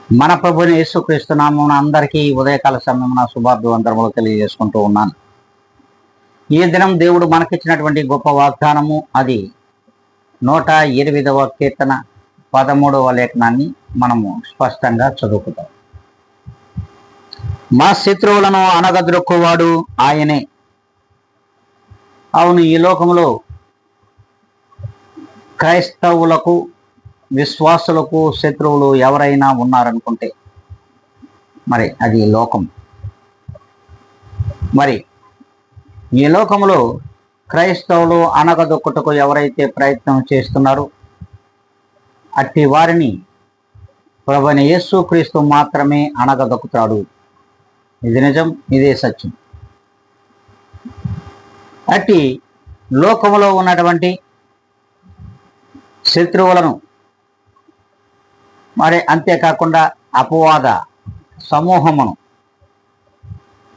మన ప్రభుని యేసుక్రీస్తు నామమున అందరికీ ఉదయకాల సమయమున శుభాభివందనములు తెలియజేసుకుంటూ ఉన్నాను. ఈ దినం దేవుడు మనకిచ్చినటువంటి గొప్ప వాగ్దానము, అది 108వ కీర్తన 13వ లేఖనాన్ని మనము స్పష్టంగా చదువుకుంటాం. మా శత్రువులను అనగద్రొక్కువాడు ఆయనే. అవును, ఈ లోకంలో క్రైస్తవులకు, విశ్వాసులకు శత్రువులు ఎవరైనా ఉన్నారనుకుంటే మరి అది లోకం. మరి ఈ లోకంలో క్రైస్తవులు అనగదొక్కుటకు ఎవరైతే ప్రయత్నం చేస్తున్నారో అట్టి వారిని ప్రభువైన యేసుక్రీస్తు మాత్రమే అనగదొక్కుతాడు. ఇది నిజం, ఇదే సత్యం. అట్టి లోకంలో ఉన్నటువంటి శత్రువులను, మరి అంతేకాకుండా అపవాద సమూహమును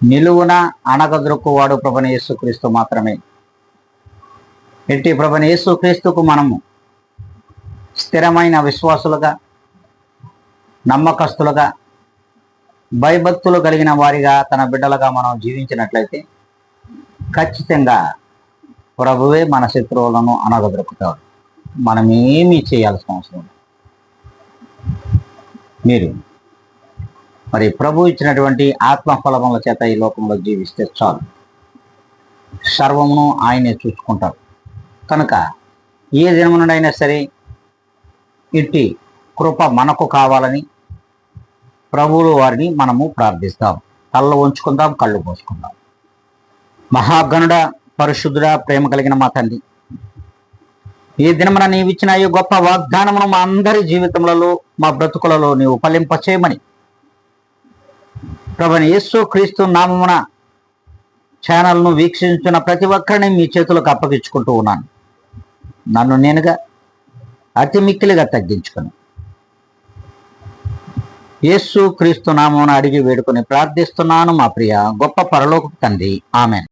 నిలువున అణగదొక్కువాడు ప్రభువైన యేసుక్రీస్తు మాత్రమే. ఎట్టి ప్రభువైన యేసుక్రీస్తుకు మనము స్థిరమైన విశ్వాసులుగా, నమ్మకస్తులుగా, భయభక్తులు కలిగిన వారిగా, తన బిడ్డలుగా మనం జీవించినట్లయితే ఖచ్చితంగా ప్రభువే మన శత్రువులను అణగదొక్కుతాడు. మనం ఏమీ చేయాల్సిన అవసరం లేదు. మీరు మరి ప్రభు ఇచ్చినటువంటి ఆత్మఫలముల చేత ఈ లోకంలో జీవిస్తే చాలు, సర్వమును ఆయనే చూసుకుంటారు. కనుక ఏ దినమునైనా సరే ఇట్టి కృప మనకు కావాలని ప్రభువులు వారిని మనము ప్రార్థిస్తాం. కళ్ళు ఉంచుకుందాం, కళ్ళు పోసుకుందాం. మహాగణుడ, పరిశుద్ధుడ, ప్రేమ కలిగిన మా తండ్రి, ఈ దినమున నీవు ఇచ్చిన ఈ గొప్ప వాగ్దానమును మా అందరి జీవితములలో, మా బ్రతుకులలో నీవు ఫలింపచేయమని ప్రభువైన యేసుక్రీస్తు నామమున ఛానల్ను వీక్షించిన ప్రతి ఒక్కరిని మీ చేతులకు అప్పగించుకుంటూ ఉన్నాను. నన్ను నేనుగా అతి మిక్కిలిగా తగ్గించుకొని యేసుక్రీస్తు నామమున అడిగి వేడుకొని ప్రార్థిస్తున్నాను మా ప్రియ గొప్ప పరలోకపు తండ్రి. ఆమేన్.